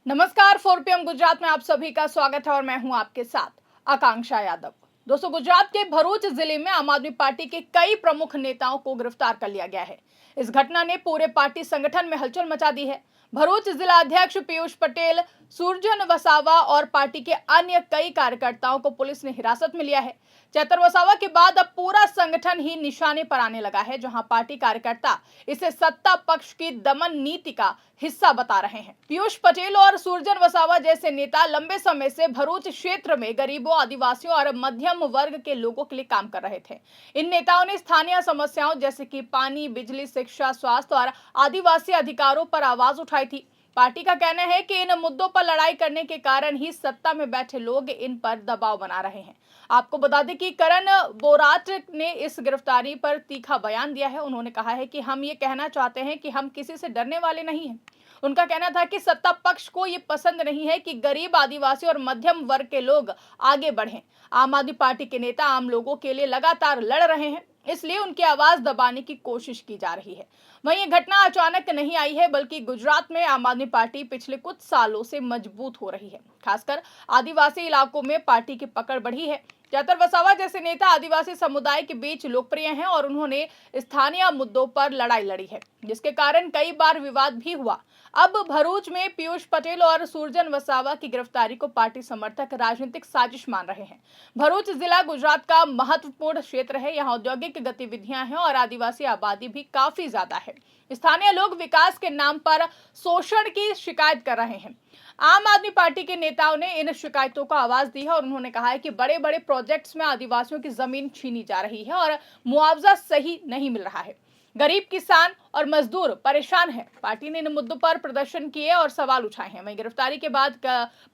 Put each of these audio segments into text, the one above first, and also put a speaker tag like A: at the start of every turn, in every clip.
A: नमस्कार, 4 PM गुजरात में आप सभी का स्वागत है और मैं हूं आपके साथ आकांक्षा यादव। दोस्तों, गुजरात के भरूच जिले में आम आदमी पार्टी के कई प्रमुख नेताओं को गिरफ्तार कर लिया गया है। इस घटना ने पूरे पार्टी संगठन में हलचल मचा दी है। भरूच जिला अध्यक्ष पीयूष पटेल, सुरजन वसावा और पार्टी के अन्य कई कार्यकर्ताओं को पुलिस ने हिरासत में लिया है। चैतर वसावा के बाद अब पूरा संगठन ही निशाने पर आने लगा है, जहां पार्टी कार्यकर्ता इसे सत्ता पक्ष की दमन नीति का हिस्सा बता रहे हैं। पीयूष पटेल और सुरजन वसावा जैसे नेता लंबे समय से भरूच क्षेत्र में गरीबों, आदिवासियों और मध्यम वर्ग के लोगों के लिए काम कर रहे थे। इन नेताओं ने स्थानीय समस्याओं जैसे कि पानी, बिजली, शिक्षा, स्वास्थ्य और आदिवासी अधिकारों पर आवाज उठाई थी। पार्टी का कहना है कि इन मुद्दों पर लड़ाई करने के कारण ही सत्ता में बैठे लोग इन पर दबाव बना रहे हैं। आपको बता दें कि करण बोराट ने इस गिरफ्तारी पर तीखा बयान दिया है। उन्होंने कहा है कि हम ये कहना चाहते हैं कि हम किसी से डरने वाले नहीं हैं। उनका कहना था कि सत्ता पक्ष को ये पसंद नहीं है कि गरीब, आदिवासी और मध्यम वर्ग के लोग आगे बढ़ें। आम आदमी पार्टी के नेता आम लोगों के लिए लगातार लड़ रहे हैं, इसलिए उनकी आवाज दबाने की कोशिश की जा रही है। वहीं ये घटना अचानक नहीं आई है, बल्कि गुजरात में आम आदमी पार्टी पिछले कुछ सालों से मजबूत हो रही है। खासकर आदिवासी इलाकों में पार्टी की पकड़ बढ़ी है। चैतर वसावा जैसे नेता आदिवासी समुदाय के बीच लोकप्रिय हैं और उन्होंने स्थानीय मुद्दों पर लड़ाई लड़ी है, जिसके कारण कई बार विवाद भी हुआ। अब भरूच में पीयूष पटेल और सुरजन वसावा की गिरफ्तारी को पार्टी समर्थक राजनीतिक साजिश मान रहे हैं। भरूच जिला गुजरात का महत्वपूर्ण क्षेत्र है। यहाँ औद्योगिक गतिविधियां हैं और आदिवासी आबादी भी काफी ज्यादा है। स्थानीय लोग विकास के नाम पर शोषण की शिकायत कर रहे हैं। आम आदमी पार्टी के नेताओं ने इन शिकायतों को आवाज दी है और उन्होंने कहा है कि बड़े बड़े प्रोजेक्ट्स में आदिवासियों की जमीन छीनी जा रही है और मुआवजा सही नहीं मिल रहा है। गरीब किसान और मजदूर परेशान हैं। पार्टी ने इन मुद्दों पर प्रदर्शन किए और सवाल उठाए हैं। वहीं गिरफ्तारी के बाद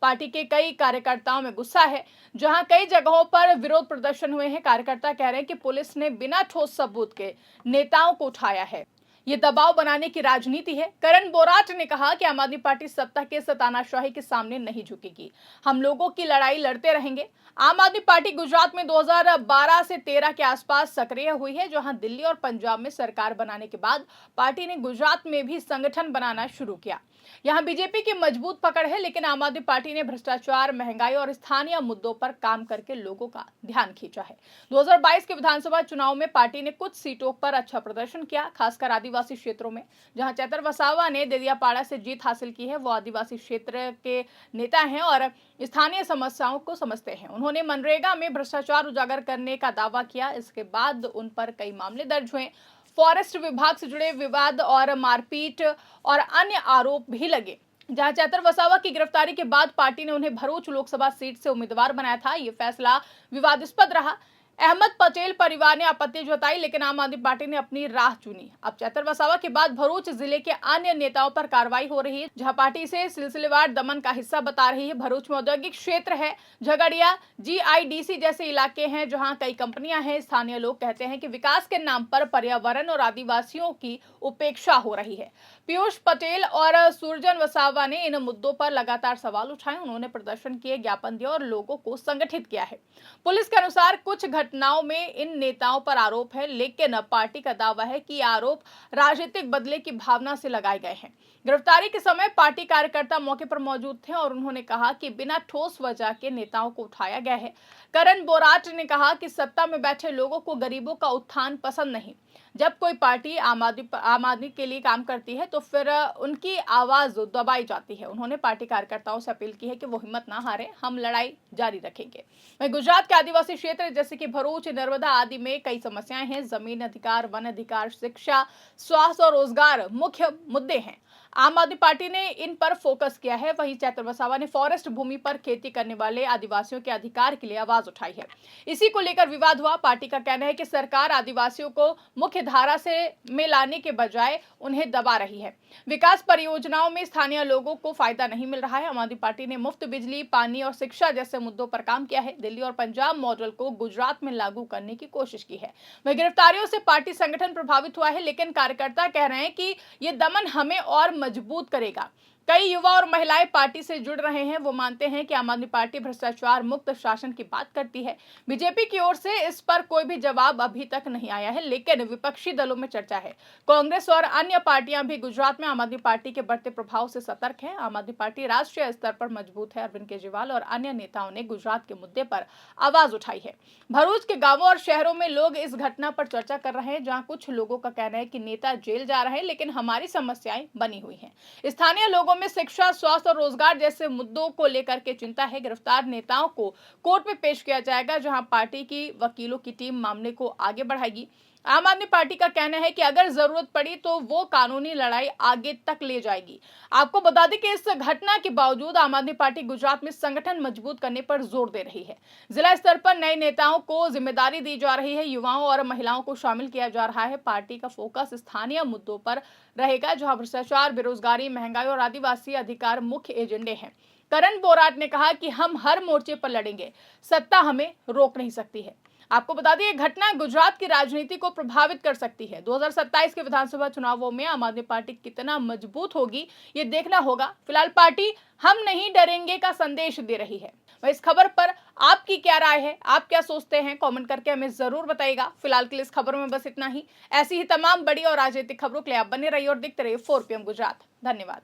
A: पार्टी के कई कार्यकर्ताओं में गुस्सा है। जहां कई जगहों पर विरोध प्रदर्शन हुए हैं। कार्यकर्ता कह रहे हैं कि पुलिस ने बिना ठोस सबूत के नेताओं को उठाया है। ये दबाव बनाने की राजनीति है। करण बोराट ने कहा कि आम आदमी पार्टी सत्ता के तानाशाही के सामने नहीं झुकेगी। हम लोगों की लड़ाई लड़ते रहेंगे। आम आदमी पार्टी गुजरात में 2012 से 13 के आसपास सक्रिय हुई है, जहां दिल्ली और पंजाब में सरकार बनाने के बाद पार्टी ने गुजरात में भी संगठन बनाना शुरू किया। यहां बीजेपी की मजबूत पकड़ है, लेकिन आम आदमी पार्टी ने भ्रष्टाचार, महंगाई और स्थानीय मुद्दों पर काम करके लोगों का ध्यान खींचा है। 2022 के विधानसभा चुनाव में पार्टी ने कुछ सीटों पर अच्छा प्रदर्शन किया, खासकर आदिवासी क्षेत्रों में। जहां चैतर वसावा ने देदियापाड़ा से जीत हासिल की है। वो आदिवासी क्षेत्र के नेता हैं और स्थानीय समस्याओं को समझते हैं। उन्होंने मनरेगा में भ्रष्टाचार उजागर करने का दावा किया। इसके बाद उन पर कई मामले दर्ज हुए। फॉरेस्ट विभाग से जुड़े विवाद और मारपीट और अन्य आरोप भी लगे। जहां चैतर वसावा की गिरफ्तारी के बाद पार्टी ने उन्हें भरूच लोकसभा सीट से उम्मीदवार बनाया था। ये फैसला विवादास्पद रहा। अहमद पटेल परिवार ने आपत्ति जताई, लेकिन आम आदमी पार्टी ने अपनी राह चुनी। अब चैतर वसावा के बाद भरूच जिले के अन्य नेताओं पर कार्रवाई हो रही है, जहां पार्टी इसे सिलसिलेवार दमन का हिस्सा बता रही है। भरूच में औद्योगिक क्षेत्र है, झगड़िया, GIDC जैसे इलाके हैं, जहां कई कंपनियां हैं। स्थानीय लोग कहते हैं कि विकास के नाम पर पर्यावरण और आदिवासियों की उपेक्षा हो रही है। पीयूष पटेल और सुरजन वसावा ने इन मुद्दों पर लगातार सवाल उठाए। उन्होंने प्रदर्शन किए, ज्ञापन दिए और लोगों को संगठित किया है। पुलिस के अनुसार कुछ घटनाओं में इन नेताओं पर आरोप है, लेकिन पार्टी का दावा है कि आरोप राजनीतिक बदले की भावना से लगाए गए हैं। गिरफ्तारी के समय पार्टी कार्यकर्ता मौके पर मौजूद थे और उन्होंने कहा कि बिना ठोस वजह के नेताओं को उठाया गया है। करण बोराट ने कहा कि सत्ता में बैठे लोगों को गरीबों का उत्थान पसंद नहीं। जब कोई पार्टी आम आदमी के लिए काम करती है तो फिर उनकी आवाज दबाई जाती है। उन्होंने पार्टी कार्यकर्ताओं से अपील की है कि वो हिम्मत ना हारे, हम लड़ाई जारी रखेंगे। वहीं गुजरात के आदिवासी क्षेत्र जैसे कि भरूच, नर्मदा आदि में कई समस्याएं हैं। जमीन अधिकार, वन अधिकार, शिक्षा, स्वास्थ्य और रोजगार मुख्य मुद्दे हैं। आम आदमी पार्टी ने इन पर फोकस किया है। वहीं चैतर वसावा ने फॉरेस्ट भूमि पर खेती करने वाले आदिवासियों के अधिकार के लिए आवाज उठाई है। इसी को लेकर विवाद हुआ। पार्टी का कहना है कि सरकार आदिवासियों को मुख्य धारा से में लाने के बजाय उन्हें दबा रही है। विकास परियोजनाओं में स्थानीय लोगों को फायदा नहीं मिल रहा है। आम आदमी पार्टी ने मुफ्त बिजली, पानी और शिक्षा जैसे मुद्दों पर काम किया है। दिल्ली और पंजाब मॉडल को गुजरात में लागू करने की कोशिश की है। वहीं गिरफ्तारियों से पार्टी संगठन प्रभावित हुआ है, लेकिन कार्यकर्ता कह रहे हैं कि ये दमन हमें और मजबूत करेगा। कई युवा और महिलाएं पार्टी से जुड़ रहे हैं। वो मानते हैं कि आम आदमी पार्टी भ्रष्टाचार मुक्त शासन की बात करती है। बीजेपी की ओर से इस पर कोई भी जवाब अभी तक नहीं आया है, लेकिन विपक्षी दलों में चर्चा है। कांग्रेस और अन्य पार्टियां भी गुजरात में आम आदमी पार्टी के बढ़ते प्रभाव से सतर्क हैं। आम आदमी पार्टी राष्ट्रीय स्तर पर मजबूत है। अरविंद केजरीवाल और अन्य नेताओं ने गुजरात के मुद्दे पर आवाज उठाई है। भरूच के गांवों और शहरों में लोग इस घटना पर चर्चा कर रहे हैं, जहां कुछ लोगों का कहना है कि नेता जेल जा रहे हैं, लेकिन हमारी समस्याएं बनी हुई हैं। स्थानीय लोगों में शिक्षा, स्वास्थ्य और रोजगार जैसे मुद्दों को लेकर के चिंता है। गिरफ्तार नेताओं को कोर्ट में पेश किया जाएगा, जहां पार्टी की वकीलों की टीम मामले को आगे बढ़ाएगी। आम आदमी पार्टी का कहना है कि अगर जरूरत पड़ी तो वो कानूनी लड़ाई आगे तक ले जाएगी। आपको बता दें कि इस घटना के बावजूद आम आदमी पार्टी गुजरात में संगठन मजबूत करने पर जोर दे रही है। जिला स्तर पर नए नेताओं को जिम्मेदारी दी जा रही है। युवाओं और महिलाओं को शामिल किया जा रहा है। पार्टी का फोकस स्थानीय मुद्दों पर रहेगा, जहां भ्रष्टाचार, बेरोजगारी, महंगाई और आदिवासी अधिकार मुख्य एजेंडे हैं। करण बोराट ने कहा कि हम हर मोर्चे पर लड़ेंगे, सत्ता हमें रोक नहीं सकती है। आपको बता दें, ये घटना गुजरात की राजनीति को प्रभावित कर सकती है। 2027 के विधानसभा चुनावों में आम आदमी पार्टी कितना मजबूत होगी, ये देखना होगा। फिलहाल पार्टी हम नहीं डरेंगे का संदेश दे रही है। वह इस खबर पर आपकी क्या राय है, आप क्या सोचते हैं, कमेंट करके हमें जरूर बताइएगा। फिलहाल के लिए इस खबर में बस इतना ही। ऐसी ही तमाम बड़ी और राजनीतिक खबरों के लिए आप बने रहिए और देखते रहिए 4 PM गुजरात। धन्यवाद।